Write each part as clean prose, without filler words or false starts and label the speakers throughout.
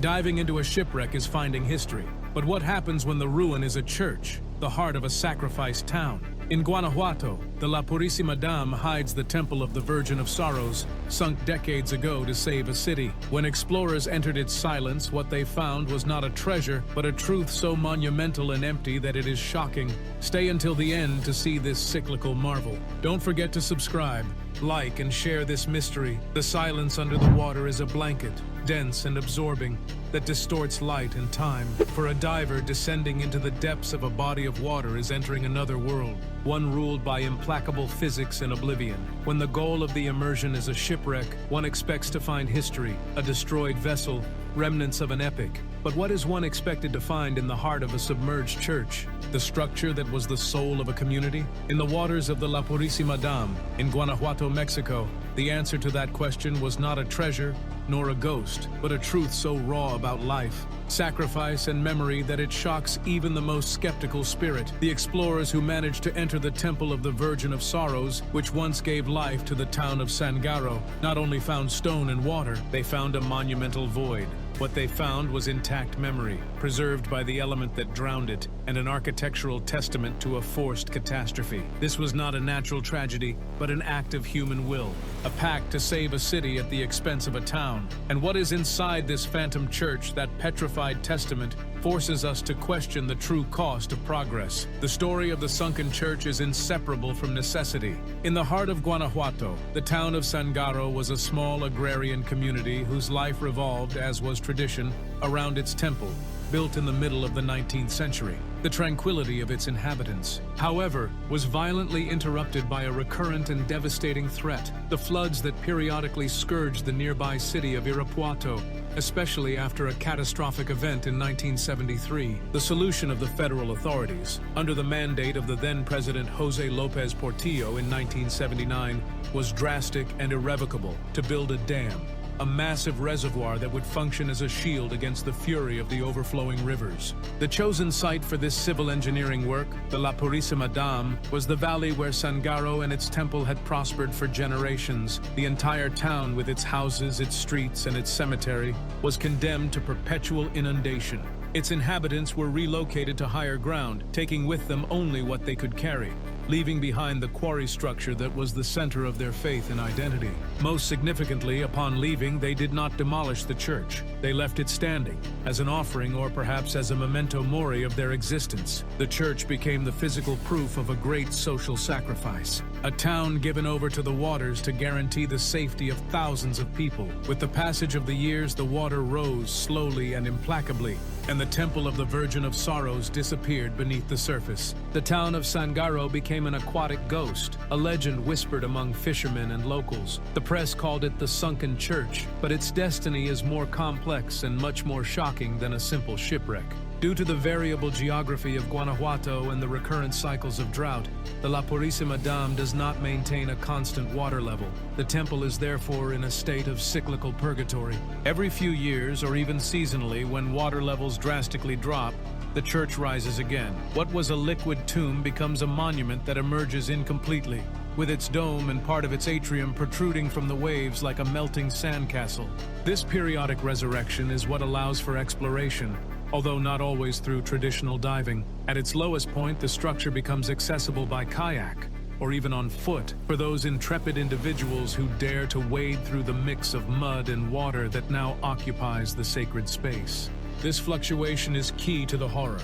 Speaker 1: Diving into a shipwreck is finding history. But what happens when the ruin is a church, the heart of a sacrificed town? In Guanajuato, the La Purísima Dam hides the Temple of the Virgin of Sorrows, sunk decades ago to save a city. When explorers entered its silence, what they found was not a treasure, but a truth so monumental and empty that it is shocking. Stay until the end to see this cyclical marvel. Don't forget to subscribe, like, and share this mystery. The silence under the water is a blanket, dense and absorbing, that distorts light and time. For a diver, descending into the depths of a body of water is entering another world, one ruled by implacable physics and oblivion. When the goal of the immersion is a shipwreck, one expects to find history, a destroyed vessel, remnants of an epic. But what is one expected to find in the heart of a submerged church? The structure that was the soul of a community? In the waters of the La Purísima Dam, in Guanajuato, Mexico, the answer to that question was not a treasure, nor a ghost, but a truth so raw about life, sacrifice, and memory that it shocks even the most skeptical spirit. The explorers who managed to enter the Temple of the Virgin of Sorrows, which once gave life to the town of San Garro, not only found stone and water, they found a monumental void. What they found was intact memory, preserved by the element that drowned it, and an architectural testament to a forced catastrophe. This was not a natural tragedy, but an act of human will, a pact to save a city at the expense of a town. And what is inside this phantom church, that petrified testament, forces us to question the true cost of progress. The story of the sunken church is inseparable from necessity. In the heart of Guanajuato, the town of San Garro was a small agrarian community whose life revolved, as was tradition, around its temple, built in the middle of the 19th century. The tranquility of its inhabitants, however, was violently interrupted by a recurrent and devastating threat: the floods that periodically scourged the nearby city of Irapuato, especially after a catastrophic event in 1973. The solution of the federal authorities, under the mandate of the then-President José López Portillo in 1979, was drastic and irrevocable: to build a dam, a massive reservoir that would function as a shield against the fury of the overflowing rivers. The chosen site for this civil engineering work, the La Purísima Dam, was the valley where San Garro and its temple had prospered for generations. The entire town, with its houses, its streets, and its cemetery, was condemned to perpetual inundation. Its inhabitants were relocated to higher ground, taking with them only what they could carry, leaving behind the quarry structure that was the center of their faith and identity. Most significantly, upon leaving, they did not demolish the church. They left it standing, as an offering or perhaps as a memento mori of their existence. The church became the physical proof of a great social sacrifice, a town given over to the waters to guarantee the safety of thousands of people. With the passage of the years, the water rose slowly and implacably, and the Temple of the Virgin of Sorrows disappeared beneath the surface. The town of San Garro became an aquatic ghost, a legend whispered among fishermen and locals. The press called it the sunken church, but its destiny is more complex and much more shocking than a simple shipwreck. Due to the variable geography of Guanajuato and the recurrent cycles of drought, the La Purísima Dam does not maintain a constant water level. The temple is therefore in a state of cyclical purgatory. Every few years, or even seasonally, when water levels drastically drop, the church rises again. What was a liquid tomb becomes a monument that emerges incompletely, with its dome and part of its atrium protruding from the waves like a melting sandcastle. This periodic resurrection is what allows for exploration, although not always through traditional diving. At its lowest point, the structure becomes accessible by kayak, or even on foot, for those intrepid individuals who dare to wade through the mix of mud and water that now occupies the sacred space. This fluctuation is key to the horror.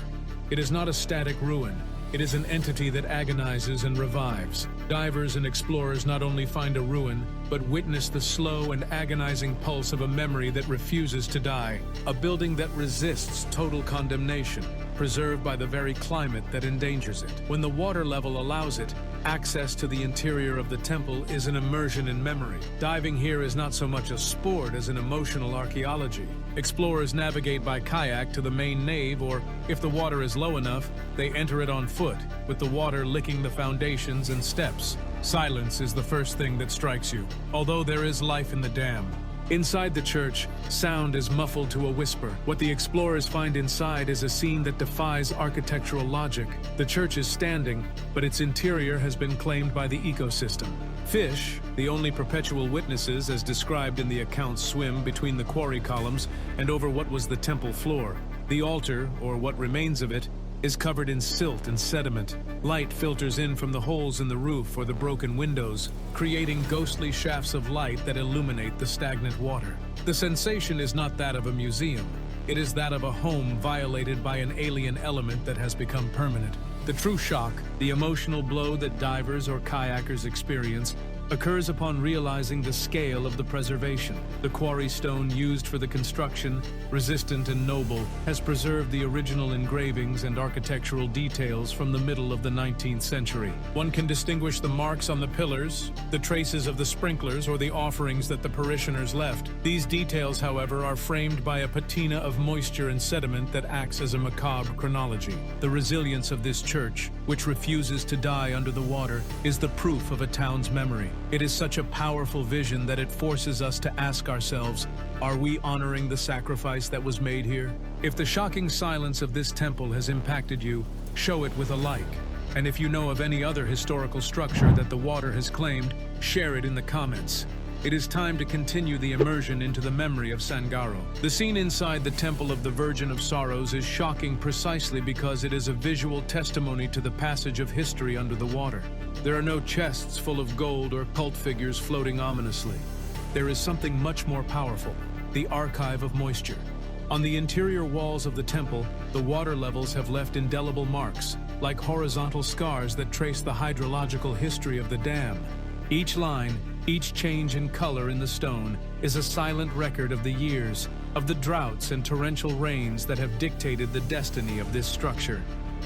Speaker 1: It is not a static ruin. It is an entity that agonizes and revives. Divers and explorers not only find a ruin, but witness the slow and agonizing pulse of a memory that refuses to die. A building that resists total condemnation, preserved by the very climate that endangers it. When the water level allows it, access to the interior of the temple is an immersion in memory. Diving here is not so much a sport as an emotional archaeology. Explorers navigate by kayak to the main nave, or, if the water is low enough, they enter it on foot, with the water licking the foundations and steps. Silence is the first thing that strikes you, although there is life in the dam. Inside the church, sound is muffled to a whisper. What the explorers find inside is a scene that defies architectural logic. The church is standing, but its interior has been claimed by the ecosystem. Fish, the only perpetual witnesses as described in the accounts, swim between the quarry columns and over what was the temple floor. The altar, or what remains of it, is covered in silt and sediment. Light filters in from the holes in the roof or the broken windows, creating ghostly shafts of light that illuminate the stagnant water. The sensation is not that of a museum. It is that of a home violated by an alien element that has become permanent. The true shock, the emotional blow that divers or kayakers experience, occurs upon realizing the scale of the preservation. The quarry stone used for the construction, resistant and noble, has preserved the original engravings and architectural details from the middle of the 19th century. One can distinguish the marks on the pillars, the traces of the sprinklers or the offerings that the parishioners left. These details, however, are framed by a patina of moisture and sediment that acts as a macabre chronology. The resilience of this church, which refuses to die under the water, is the proof of a town's memory. It is such a powerful vision that it forces us to ask ourselves, are we honoring the sacrifice that was made here? If the shocking silence of this temple has impacted you, show it with a like. And if you know of any other historical structure that the water has claimed, share it in the comments. It is time to continue the immersion into the memory of San Garro. The scene inside the Temple of the Virgin of Sorrows is shocking precisely because it is a visual testimony to the passage of history under the water. There are no chests full of gold or cult figures floating ominously. There is something much more powerful, the archive of moisture. On the interior walls of the temple, the water levels have left indelible marks, like horizontal scars that trace the hydrological history of the dam. Each line, each change in color in the stone, is a silent record of the years, of the droughts and torrential rains that have dictated the destiny of this structure.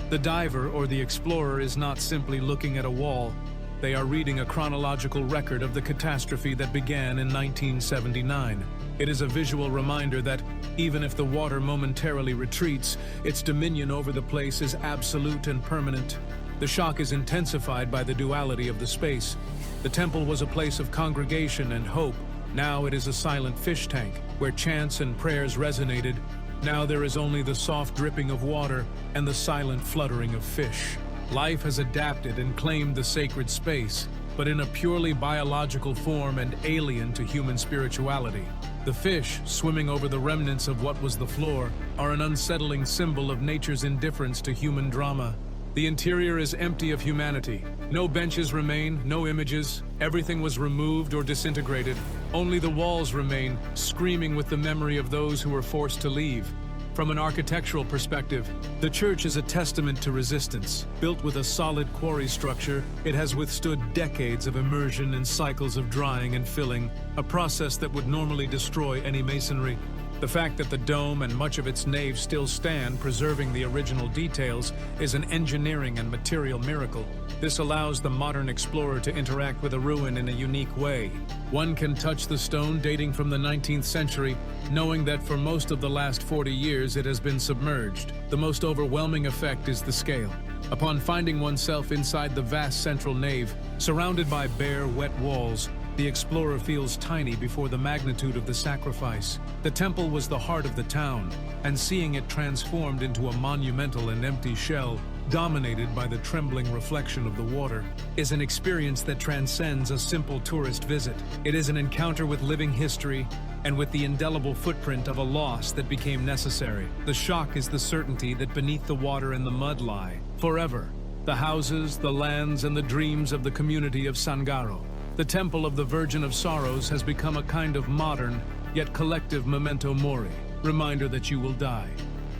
Speaker 1: The diver or the explorer is not simply looking at a wall. They are reading a chronological record of the catastrophe that began in 1979. It is a visual reminder that, even if the water momentarily retreats, its dominion over the place is absolute and permanent. The shock is intensified by the duality of the space. The temple was a place of congregation and hope. Now it is a silent fish tank, where chants and prayers resonated. Now there is only the soft dripping of water and the silent fluttering of fish. Life has adapted and claimed the sacred space, but in a purely biological form and alien to human spirituality. The fish, swimming over the remnants of what was the floor, are an unsettling symbol of nature's indifference to human drama. The interior is empty of humanity. No benches remain, no images. Everything was removed or disintegrated. Only the walls remain, screaming with the memory of those who were forced to leave. From an architectural perspective, the church is a testament to resistance. Built with a solid quarry structure, it has withstood decades of immersion and cycles of drying and filling, a process that would normally destroy any masonry. The fact that the dome and much of its nave still stand, preserving the original details, is an engineering and material miracle. This allows the modern explorer to interact with a ruin in a unique way. One can touch the stone dating from the 19th century, knowing that for most of the last 40 years it has been submerged. The most overwhelming effect is the scale. Upon finding oneself inside the vast central nave, surrounded by bare, wet walls, the explorer feels tiny before the magnitude of the sacrifice. The temple was the heart of the town, and seeing it transformed into a monumental and empty shell, dominated by the trembling reflection of the water, is an experience that transcends a simple tourist visit. It is an encounter with living history and with the indelible footprint of a loss that became necessary. The shock is the certainty that beneath the water and the mud lie, forever, the houses, the lands, and the dreams of the community of San Garro. The Temple of the Virgin of Sorrows has become a kind of modern, yet collective memento mori, reminder that you will die.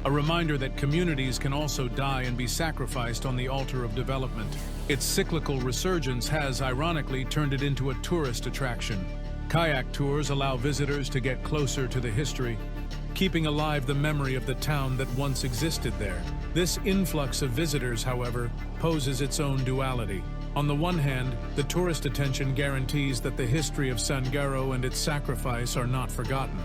Speaker 1: A reminder that communities can also die and be sacrificed on the altar of development. Its cyclical resurgence has, ironically, turned it into a tourist attraction. Kayak tours allow visitors to get closer to the history, keeping alive the memory of the town that once existed there. This influx of visitors, however, poses its own duality. On the one hand, the tourist attention guarantees that the history of San Garro and its sacrifice are not forgotten.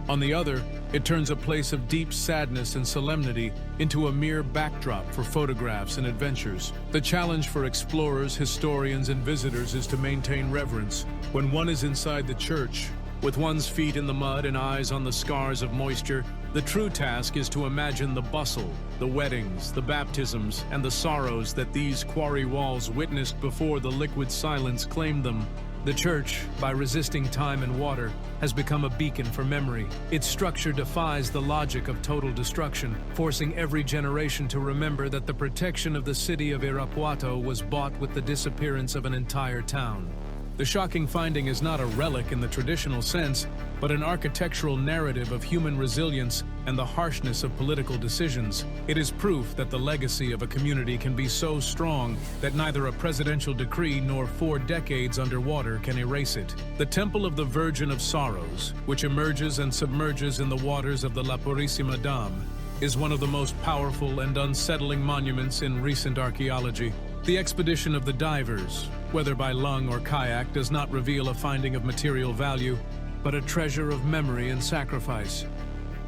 Speaker 1: On the other, it turns a place of deep sadness and solemnity into a mere backdrop for photographs and adventures. The challenge for explorers, historians, and visitors is to maintain reverence. When one is inside the church, with one's feet in the mud and eyes on the scars of moisture, the true task is to imagine the bustle, the weddings, the baptisms, and the sorrows that these quarry walls witnessed before the liquid silence claimed them. The church, by resisting time and water, has become a beacon for memory. Its structure defies the logic of total destruction, forcing every generation to remember that the protection of the city of Irapuato was bought with the disappearance of an entire town. The shocking finding is not a relic in the traditional sense, but an architectural narrative of human resilience and the harshness of political decisions. It is proof that the legacy of a community can be so strong that neither a presidential decree nor 4 decades underwater can erase it. The Temple of the Virgin of Sorrows, which emerges and submerges in the waters of the La Purísima Dam, is one of the most powerful and unsettling monuments in recent archaeology. The expedition of the divers, whether by lung or kayak, does not reveal a finding of material value, but a treasure of memory and sacrifice.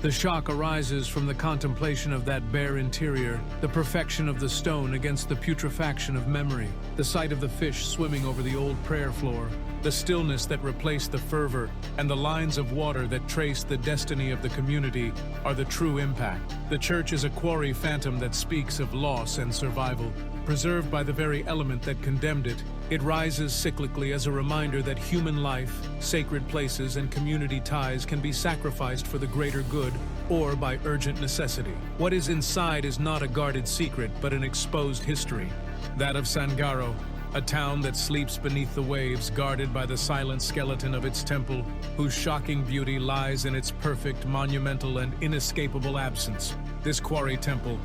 Speaker 1: The shock arises from the contemplation of that bare interior, the perfection of the stone against the putrefaction of memory, the sight of the fish swimming over the old prayer floor, the stillness that replaced the fervor, and the lines of water that trace the destiny of the community are the true impact. The church is a quarry phantom that speaks of loss and survival. Preserved by the very element that condemned it, it rises cyclically as a reminder that human life, sacred places, and community ties can be sacrificed for the greater good or by urgent necessity. What is inside is not a guarded secret, but an exposed history. That of San Garro, a town that sleeps beneath the waves, guarded by the silent skeleton of its temple, whose shocking beauty lies in its perfect, monumental, and inescapable absence. This quarry temple,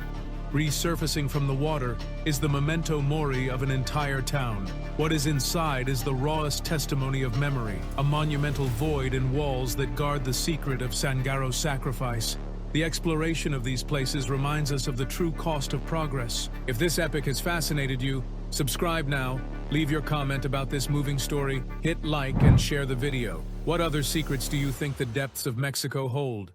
Speaker 1: resurfacing from the water, is the memento mori of an entire town. What is inside is the rawest testimony of memory, a monumental void in walls that guard the secret of San Garro's sacrifice. The exploration of these places reminds us of the true cost of progress. If this epic has fascinated you, subscribe now, leave your comment about this moving story, hit like and share the video. What other secrets do you think the depths of Mexico hold?